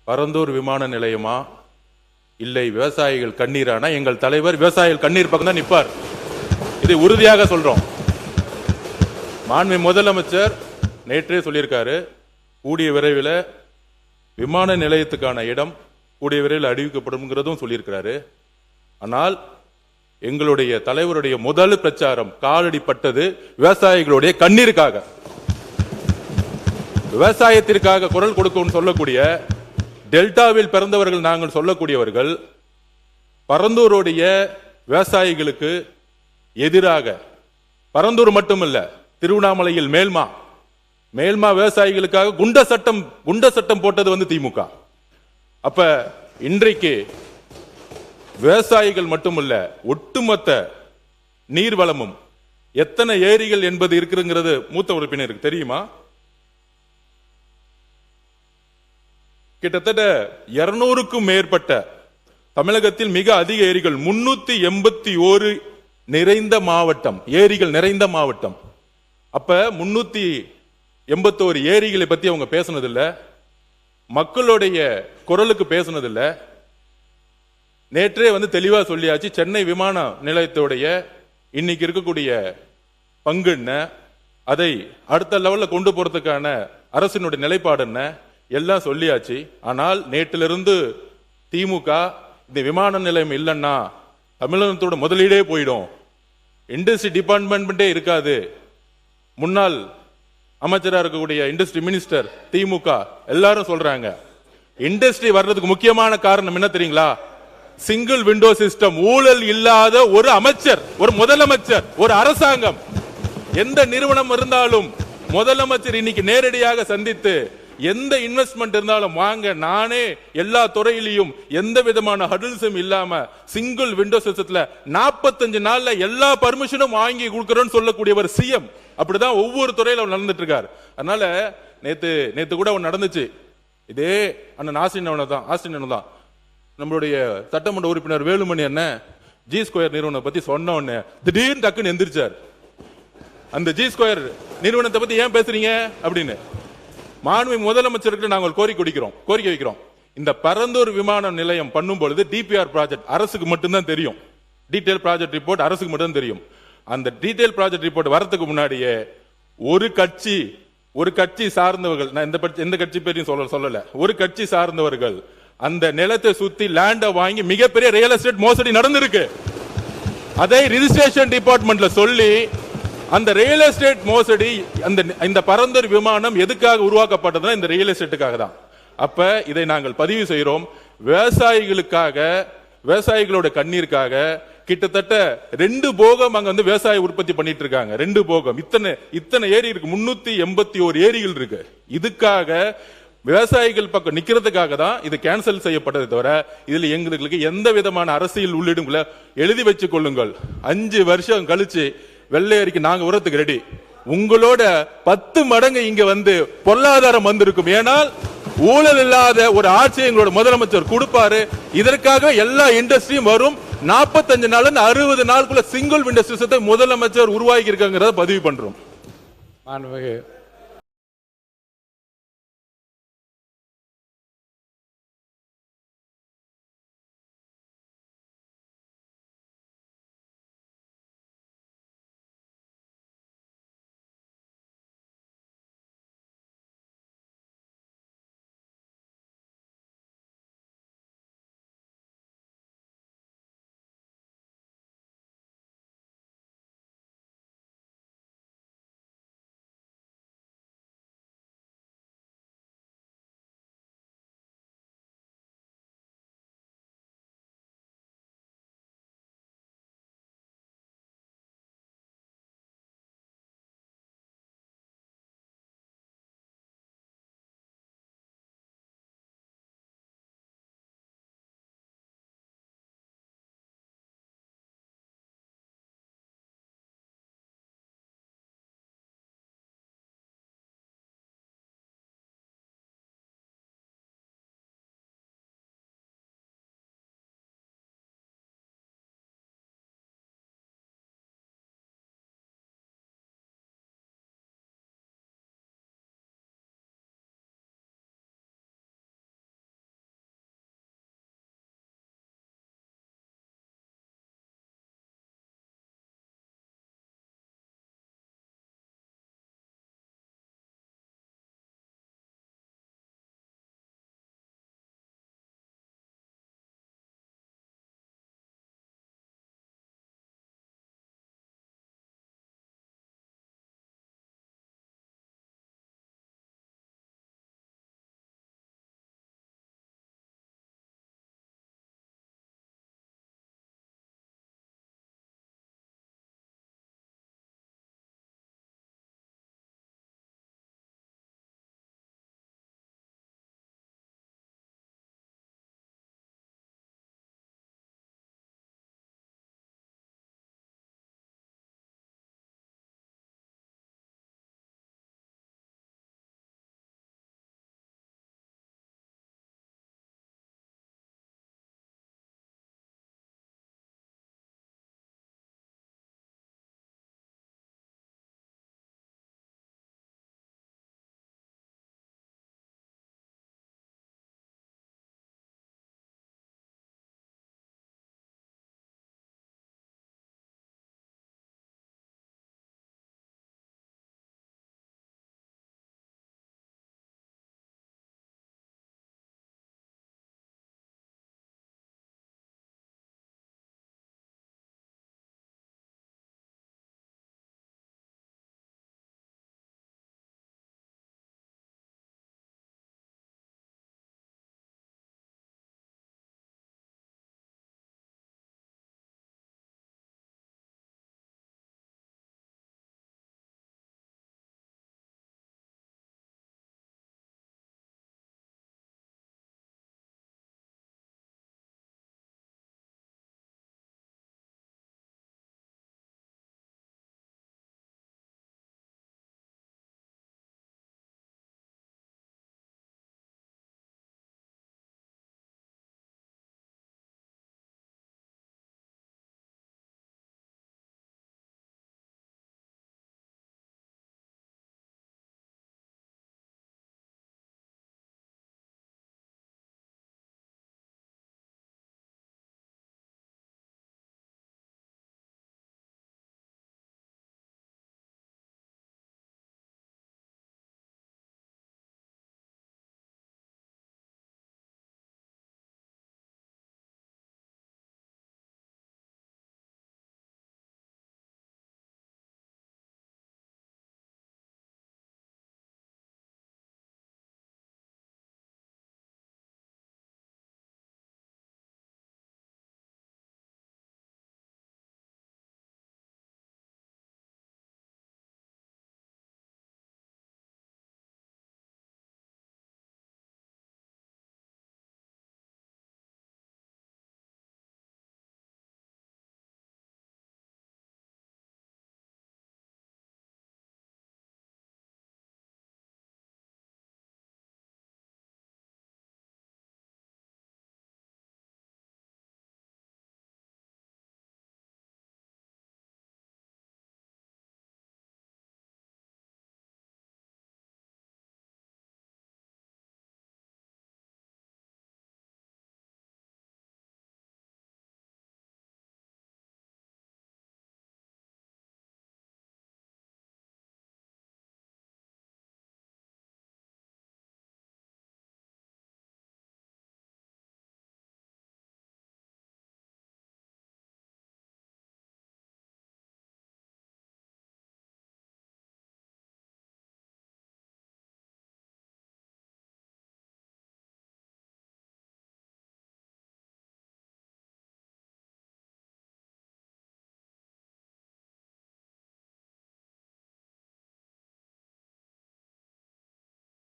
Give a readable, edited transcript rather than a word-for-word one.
பரந்தூர் விமான நிலையமா இல்லை விவசாயிகள் கண்ணீரானா? எங்கள் தலைவர் விவசாயிகள் கண்ணீர் பக்கம் தான் நிற்பார். இதை உறுதியாக சொல்றோம். மாண்பு முதலமைச்சர் நேற்றே சொல்லியிருக்காரு, கூடிய விரைவில் விமான நிலையத்துக்கான இடம் கூடிய விரைவில் அறிவிக்கப்படும் சொல்லியிருக்கிறாரு. ஆனால் எங்களுடைய தலைவருடைய முதல் பிரச்சாரம் காலடிப்பட்டது விவசாயிகளுடைய கண்ணீருக்காக, விவசாயத்திற்காக குரல் கொடுக்கும் சொல்லக்கூடிய டெல்டாவில் பிறந்தவர்கள் நாங்கள் சொல்லக்கூடியவர்கள் பரந்தூருடைய விவசாயிகளுக்கு எதிராக, பரந்தூர் மட்டுமல்ல திருவண்ணாமலையில் மேல்மா விவசாயிகளுக்காக குண்ட சட்டம் போட்டது திமுக. அப்ப இன்றைக்கு விவசாயிகள் மட்டுமல்ல ஒட்டுமொத்த நீர்வளமும் எத்தனை ஏரிகள் என்பது இருக்குங்கிறது மூத்த உறுப்பினருக்கு தெரியுமா? கிட்டத்தட்ட 200க்கும் மேற்பட்ட தமிழகத்தில் மிக அதிக ஏரிகள் 381 நிறைந்த மாவட்டம், ஏரிகள் நிறைந்த மாவட்டம். அப்ப 381 ஏரிகளை பத்தி அவங்க பேசினதில்ல, மக்களுடைய குரலுக்கு பேசினதில்ல. நேற்றே தெளிவா சொல்லியாச்சு. சென்னை விமான நிலையத்துடைய இன்னைக்கு இருக்கக்கூடிய பங்கு என்ன, அதை அடுத்த லெவல்ல கொண்டு போறதுக்கான அரசினுடைய நிலைப்பாடு என்ன, எல்லாம் சொல்லியாச்சு. ஆனால் நேற்றிலிருந்து திமுக இந்த விமான நிலையம் இல்லைன்னா தமிழகத்தோட முதலீடே போயிடும், இண்டஸ்ட்ரி டிபார்ட்மெண்ட்டே இருக்காது. முன்னாள் அமைச்சராக இருக்கக்கூடிய இண்டஸ்ட்ரி மினிஸ்டர் திமுக எல்லாரும் சொல்றாங்க. இண்டஸ்ட்ரி வர்றதுக்கு முக்கியமான காரணம் என்ன தெரியுங்களா? Single window system. ஊழல் இல்லாத ஒரு அமைச்சர், ஒரு முதலமைச்சர், ஒரு அரசாங்கம், எந்த நிறுவனம் இருந்தாலும் முதலமைச்சர் இன்னைக்கு நேரடியாக சந்தித்து எந்த இன்வெஸ்ட்மெண்ட் இருந்தாலும் வாங்க, நானே எல்லா துறையிலையும் எந்த விதமான ஹடில்ஸும் இல்லாம சிங்கிள் விண்டோ சிஸ்டத்துல 45 நாள்ல எல்லா பர்மிஷனும் வாங்கி கொடுக்கறோம்னு சொல்லக்கூடியவர் சிஎம். அப்படிதான் ஒவ்வொரு துறையில நடந்துட்டு இருக்காரு. அதனால நேத்து கூட நடந்துச்சு. இதே அண்ணன் ஆஸ்டின் தான் நம்மளுடைய சட்டமன்ற உறுப்பினர் வேலுமணி அண்ணன் ஜி ஸ்கொயர் நிறுவனம் பத்தி சொன்ன உடனே திடீர்னு டக்குன்னு எந்திரிச்சார். அந்த ஜி ஸ்கொயர் நிறுவனத்தை பத்தி ஏன் பேசுறீங்க அப்படின்னு மாண்பு முதலமைச்சருக்கு நாங்கள் கோரிக்கை வைக்கிறோம். இந்த பரந்தூர் விமான நிலையம் பண்ணும் பொழுது டிபிஆர் ப்ராஜெக்ட் அரசுக்கு மட்டும்தான் தெரியும், டீடைல் ப்ராஜெக்ட் ரிப்போர்ட் அரசுக்கு மட்டும் தெரியும். அந்த டீடைல் ப்ராஜெக்ட் ரிப்போர்ட் வரதுக்கு முன்னாடியே ஒரு கட்சி சார்ந்தவர்கள், நான் எந்த கட்சி பேரையும் சொல்லல, ஒரு கட்சி சார்ந்தவர்கள் அந்த நிலத்தை சுத்தி லேண்ட வாங்கி மிகப்பெரிய ரியல் எஸ்டேட் மோசடி நடந்திருக்கு. அதை ரிஜிஸ்ட்ரேஷன் டிபார்ட்மெண்ட்ல சொல்லி அந்த ரியல் எஸ்டேட் மோசடி, இந்த பரந்தூர் விமானம் எதுக்காக உருவாக்கப்பட்டதுன்னா இந்த ரியல் எஸ்டேட்டுக்காக தான். அப்ப இதை நாங்கள் பதிவு செய்கிறோம். விவசாயிகளுக்காக, விவசாயிகளோட கண்ணீருக்காக கிட்டத்தட்ட 2 போகம் அங்க விவசாய உற்பத்தி பண்ணிட்டு இருக்காங்க. 2 போகம், இத்தனை ஏரி இருக்கு, 381 ஏரிகள் இருக்கு. இதுக்காக விவசாயிகள் பக்கம் நிக்கிறதுக்காக தான் இது கேன்சல் செய்யப்பட்டதை தவிர இதுல எங்களுக்கு எந்த விதமான அரசியல் உள்ளிடும் எழுதி வச்சு கொள்ளுங்கள். 5 வருஷம் கழிச்சு வெள்ளை அறிக்கை நாங்க உரத்துக்கு ரெடி. உங்களோட 10 மடங்கு இங்க பொருளாதாரம் வந்திருக்கும். ஏனால் ஊழல் இல்லாத ஒரு ஆட்சி எங்களோட முதலமைச்சர் கொடுப்பாரு. இதற்காக எல்லா இண்டஸ்ட்ரியும் வரும். 45 நாள் 60 நாளுக்குள்ள சிங்கிள் விண்டோ சிஸ்டத்தை முதலமைச்சர் உருவாக்கி இருக்காங்கிறத பதிவு பண்றோம்.